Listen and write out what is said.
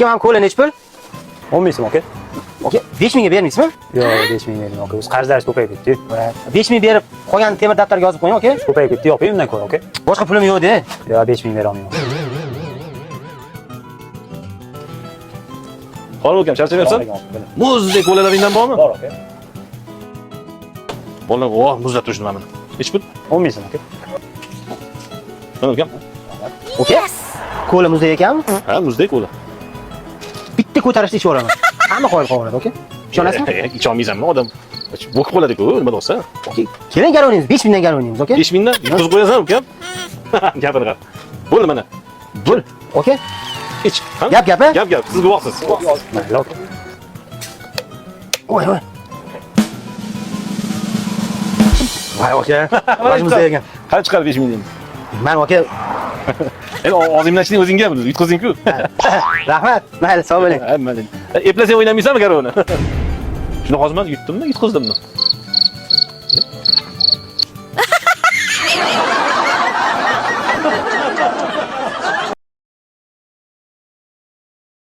Aka, mana kola nech pul? 10 ming so'm aka. Aka, 5000 ga bermaysizmi? Yo'q, 5 ming berdim aka. O'z qarzlaringiz ko'payib ketdi. 5000 berib, qolgan temir daftarga yozib qo'ying, aka. Ko'payib ketdi, yoping undan ko'ra aka. Boshqa pulim yo'q-da. Yo'q, 5 ming bera olmayman. Qora ukam, charchamayapsan? Muzdek bolalaringdan bormi? Bor aka. Bolalar, muzlatib turishni mana. Nech pul? 10 ming so'm aka. Mana ukam. Aka, kola muzdek ekanmi? Ha, muzdek kola. Bitta ko'tarishda ichib yuboraman. Hamma qoyil qoladi, aka. Ishonasizmi? Ich olmaysanmi odam? Bo'kib qoladi-ku, nima deyapsan? Aka, keling gar o'ynaymiz. 5000 dan gar o'ynaymiz, aka. 5 mingdan yutqizib qo'yasan ukam. Gapini qara. Bo'ldi mana. Bo'l. Aka, Ich. Gap, a? Gap, siz guvohsiz. Mayli aka. Voy. Voy, aka. Voy muzdek ekan. Qani chiqar 5 mingdan. Men aka, Endi og'zingdan iching o'zingga yutqizing-ku. rahmat. Mayli, sog' bo'ling. Ha, mayli. Eplasang o'ynamaysanmi garovni? Shuni hozir men yutdimmi, yutqizdimmi?